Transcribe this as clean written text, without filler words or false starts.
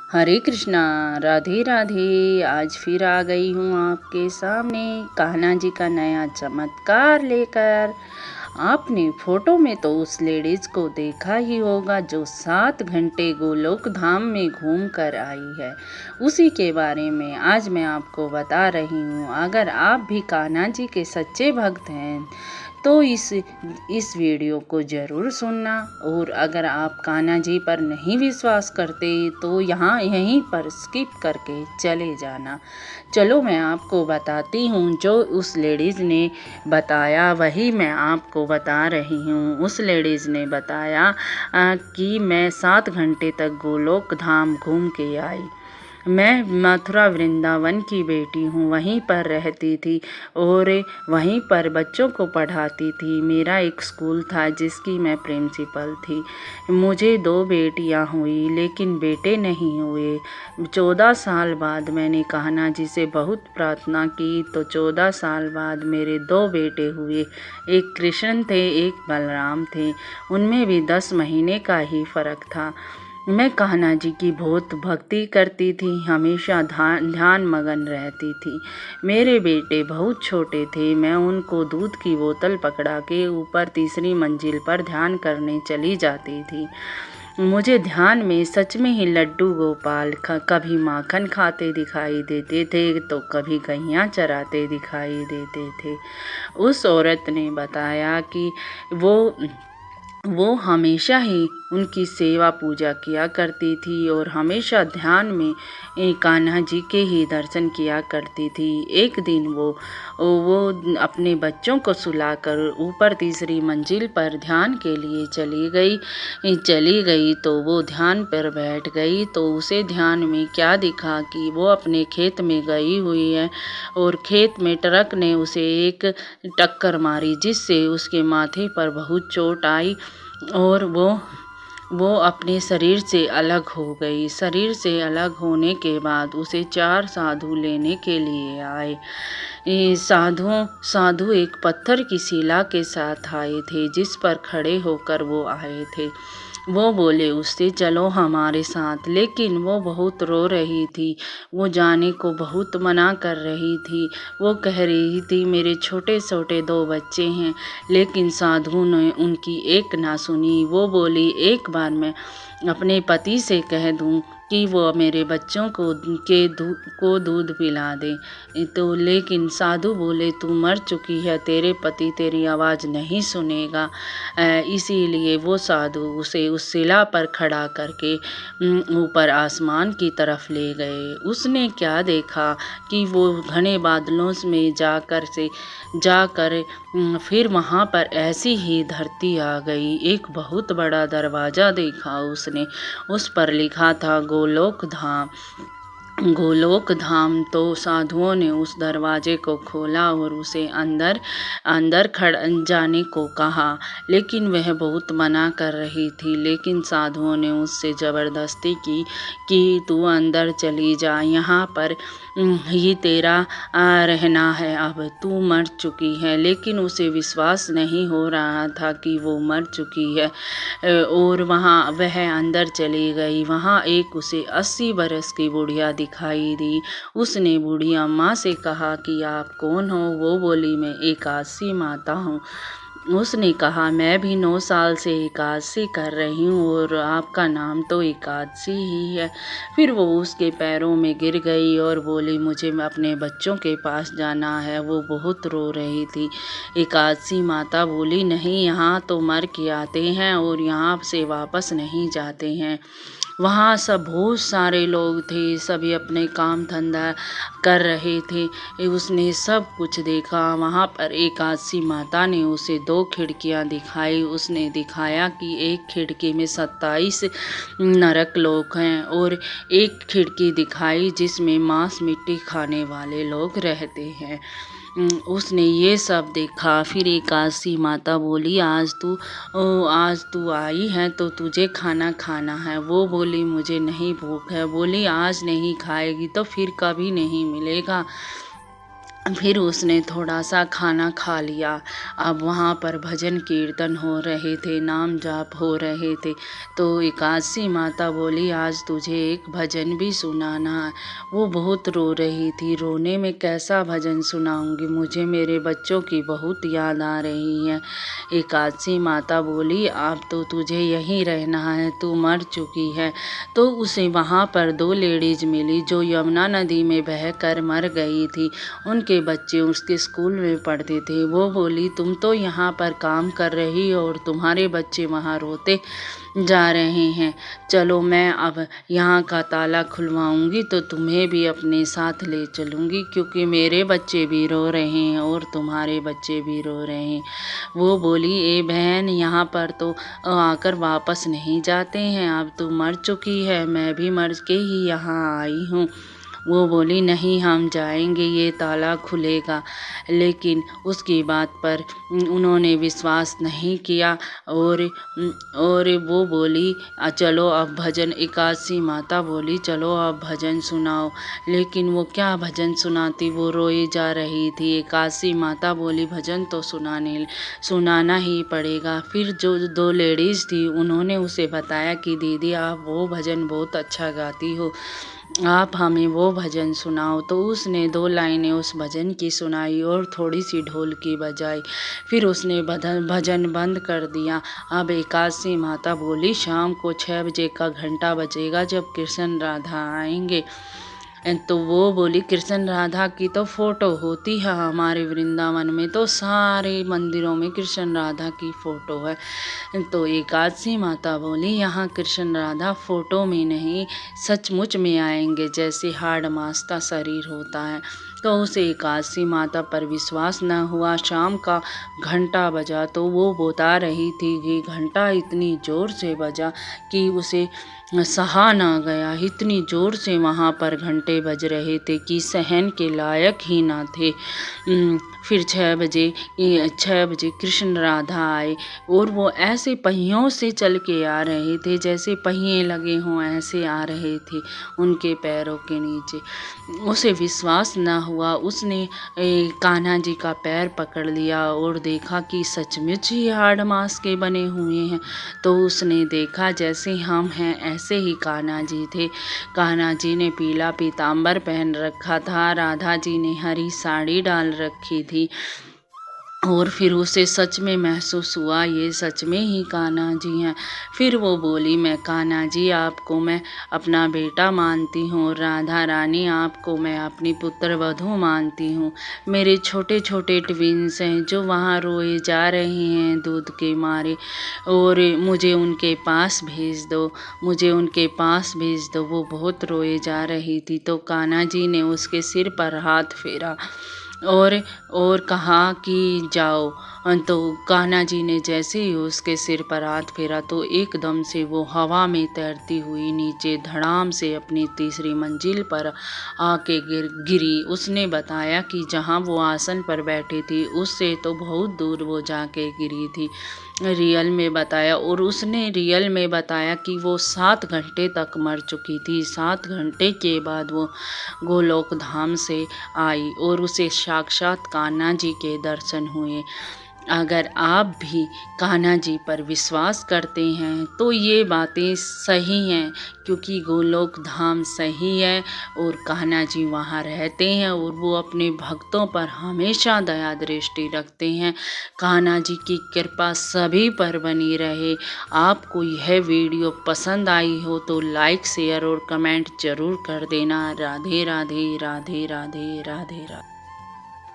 हरे कृष्णा, राधे राधे। आज फिर आ गई हूँ आपके सामने कान्हा जी का नया चमत्कार लेकर। आपने फोटो में तो उस लेडीज को देखा ही होगा जो 7 घंटे गोलोक धाम में घूम कर आई है। उसी के बारे में आज मैं आपको बता रही हूँ। अगर आप भी कान्हा जी के सच्चे भक्त हैं तो इस वीडियो को ज़रूर सुनना। और अगर आप कान्हा जी पर नहीं विश्वास करते तो यहीं पर स्किप करके चले जाना। चलो मैं आपको बताती हूँ, जो उस लेडीज़ ने बताया वही मैं आपको बता रही हूँ। उस लेडीज़ ने बताया कि मैं 7 घंटे तक गोलोक धाम घूम के आई। मैं मथुरा वृंदावन की बेटी हूँ, वहीं पर रहती थी और वहीं पर बच्चों को पढ़ाती थी। मेरा एक स्कूल था जिसकी मैं प्रिंसिपल थी। मुझे 2 बेटियाँ हुई लेकिन बेटे नहीं हुए। 14 साल बाद मैंने कान्हा जी से बहुत प्रार्थना की तो 14 साल बाद मेरे 2 बेटे हुए। एक कृष्ण थे, एक बलराम थे। उनमें भी 10 महीने का ही फ़र्क था। मैं कान्हा जी की बहुत भक्ति करती थी, हमेशा ध्यान मगन रहती थी। मेरे बेटे बहुत छोटे थे। मैं उनको दूध की बोतल पकड़ा के ऊपर 3री मंजिल पर ध्यान करने चली जाती थी। मुझे ध्यान में सच में ही लड्डू गोपाल कभी माखन खाते दिखाई देते थे तो कभी गैया चराते दिखाई देते थे। उस औरत ने बताया कि वो हमेशा ही उनकी सेवा पूजा किया करती थी और हमेशा ध्यान में कान्हा जी के ही दर्शन किया करती थी। एक दिन वो अपने बच्चों को सुलाकर ऊपर 3री मंजिल पर ध्यान के लिए चली गई तो वो ध्यान पर बैठ गई तो उसे ध्यान में क्या दिखा कि वो अपने खेत में गई हुई है और खेत में ट्रक ने उसे एक टक्कर मारी जिससे उसके माथे पर बहुत चोट आई और वो अपने शरीर से अलग हो गई। शरीर से अलग होने के बाद उसे 4 साधु लेने के लिए आए। साधु एक पत्थर की शिला के साथ आए थे जिस पर खड़े होकर वो आए थे। वो बोले उससे चलो हमारे साथ, लेकिन वो बहुत रो रही थी। वो जाने को बहुत मना कर रही थी। वो कह रही थी मेरे छोटे छोटे 2 बच्चे हैं, लेकिन साधु ने उनकी एक ना सुनी। वो बोली एक बार मैं अपने पति से कह दूं कि वो मेरे बच्चों को दूध पिला दे तो, लेकिन साधु बोले तू मर चुकी है, तेरे पति तेरी आवाज़ नहीं सुनेगा। इसीलिए वो साधु उसे उस शिला पर खड़ा करके ऊपर आसमान की तरफ ले गए। उसने क्या देखा कि वो घने बादलों में जाकर फिर वहाँ पर ऐसी ही धरती आ गई। एक बहुत बड़ा दरवाज़ा देखा उसने, उस पर लिखा था गोलोक धाम। तो साधुओं ने उस दरवाजे को खोला और उसे अंदर जाने को कहा, लेकिन वह बहुत मना कर रही थी। लेकिन साधुओं ने उससे ज़बरदस्ती की कि तू अंदर चली जा, यहाँ पर ही तेरा रहना है, अब तू मर चुकी है। लेकिन उसे विश्वास नहीं हो रहा था कि वो मर चुकी है और वह अंदर चली गई। वहाँ एक उसे 80 बरस की बुढ़िया दिखाई दी। उसने बूढ़ी अम्मा से कहा कि आप कौन हो? वो बोली मैं एकादशी माता हूँ। उसने कहा मैं भी 9 साल से एकादशी कर रही हूँ और आपका नाम तो एकादशी ही है। फिर वो उसके पैरों में गिर गई और बोली मुझे अपने बच्चों के पास जाना है। वो बहुत रो रही थी। एकादशी माता बोली नहीं, यहाँ तो मर के आते हैं और यहाँ से वापस नहीं जाते हैं। वहाँ सब बहुत सारे लोग थे, सभी अपने काम धंधा कर रहे थे। उसने सब कुछ देखा। वहाँ पर एकादशी माता ने उसे 2 खिड़कियाँ दिखाई। उसने दिखाया कि एक खिड़की में 27 नरक लोक हैं और एक खिड़की दिखाई जिसमें मांस मिट्टी खाने वाले लोग रहते हैं। उसने ये सब देखा। फिर एकादशी माता बोली आज तू आई है तो तुझे खाना खाना है। वो बोली मुझे नहीं भूख है। बोली आज नहीं खाएगी तो फिर कभी नहीं मिलेगा। फिर उसने थोड़ा सा खाना खा लिया। अब वहाँ पर भजन कीर्तन हो रहे थे, नाम जाप हो रहे थे। तो एकादशी माता बोली, आज तुझे एक भजन भी सुनाना है। वो बहुत रो रही थी। रोने में कैसा भजन सुनाऊंगी, मुझे मेरे बच्चों की बहुत याद आ रही है। एकादशी माता बोली, अब तो तुझे यहीं रहना है, तू मर चुकी है। तो उसे वहाँ पर 2 लेडीज मिली जो यमुना नदी में बहकर मर गई थी। उनके बच्चे उसके स्कूल में पढ़ते थे। वो बोली, तुम तो यहाँ पर काम कर रही हो और तुम्हारे बच्चे वहाँ रोते जा रहे हैं। चलो मैं अब यहाँ का ताला खुलवाऊंगी तो तुम्हें भी अपने साथ ले चलूंगी, क्योंकि मेरे बच्चे भी रो रहे हैं और तुम्हारे बच्चे भी रो रहे हैं। वो बोली, ए बहन, यहाँ पर तो आकर वापस नहीं जाते हैं, अब तू मर चुकी है, मैं भी मर के ही यहाँ आई हूँ। वो बोली, नहीं, हम जाएंगे, ये ताला खुलेगा। लेकिन उसकी बात पर उन्होंने विश्वास नहीं किया और वो बोली, चलो अब भजन, एकादशी माता बोली, चलो अब भजन सुनाओ। लेकिन वो क्या भजन सुनाती, वो रोई जा रही थी। एकादशी माता बोली, भजन तो सुनाना ही पड़ेगा। फिर जो 2 लेडीज़ थी उन्होंने उसे बताया कि दीदी, आप वो भजन बहुत अच्छा गाती हो, आप हमें वो भजन सुनाओ। तो उसने 2 लाइनें उस भजन की सुनाई और थोड़ी सी ढोलकी बजाई। फिर उसने भजन बंद कर दिया। अब एकादशी माता बोली, शाम को 6 बजे का घंटा बजेगा जब कृष्ण राधा आएंगे। तो वो बोली, कृष्ण राधा की तो फोटो होती है हमारे वृंदावन में, तो सारे मंदिरों में कृष्ण राधा की फोटो है। तो एकादशी माता बोली, यहाँ कृष्ण राधा फोटो में नहीं, सचमुच में आएंगे, जैसे हाड़ मांस का शरीर होता है। तो उसे एकादशी माता पर विश्वास न हुआ। शाम का घंटा बजा तो वो बता रही थी कि घंटा इतनी ज़ोर से बजा कि उसे सहा ना गया। इतनी ज़ोर से वहाँ पर घंटे बज रहे थे कि सहन के लायक ही ना थे। फिर 6 बजे कृष्ण राधा आए और वो ऐसे पहियों से चल के आ रहे थे, जैसे पहिए लगे हों, ऐसे आ रहे थे उनके पैरों के नीचे। उसे विश्वास न हुआ। उसने कान्हा जी का पैर पकड़ लिया और देखा कि सचमुच ही हाड़ मांस के बने हुए हैं। तो उसने देखा जैसे हम हैं ऐसे ही कान्हा जी थे। कान्हा जी ने पीला पीताम्बर पहन रखा था, राधा जी ने हरी साड़ी डाल रखी थी। और फिर उसे सच में महसूस हुआ, ये सच में ही कान्हा जी हैं। फिर वो बोली, मैं कान्हा जी, आपको मैं अपना बेटा मानती हूँ, राधा रानी आपको मैं अपनी पुत्र वधू मानती हूँ। मेरे छोटे छोटे ट्विंस हैं जो वहाँ रोए जा रहे हैं दूध के मारे, और मुझे उनके पास भेज दो, मुझे उनके पास भेज दो। वो बहुत रोए जा रही थी। तो कान्हा जी ने उसके सिर पर हाथ फेरा और कहा कि जाओ। तो कान्हा जी ने जैसे ही उसके सिर पर हाथ फेरा तो एकदम से वो हवा में तैरती हुई नीचे धड़ाम से अपनी तीसरी मंजिल पर आके गिरी। उसने बताया कि जहाँ वो आसन पर बैठी थी उससे तो बहुत दूर वो जाके गिरी थी। रियल में बताया, और उसने रियल में बताया कि वो 7 घंटे तक मर चुकी थी। 7 घंटे के बाद वो गोलोक धाम से आई और उसे साक्षात कान्हा जी के दर्शन हुए। अगर आप भी कान्हा जी पर विश्वास करते हैं तो ये बातें सही हैं, क्योंकि गोलोक धाम सही है और कान्हा जी वहाँ रहते हैं और वो अपने भक्तों पर हमेशा दया दृष्टि रखते हैं। कान्हा जी की कृपा सभी पर बनी रहे। आपको यह वीडियो पसंद आई हो तो लाइक, शेयर और कमेंट जरूर कर देना। राधे राधे राधे राधे राधे राधे।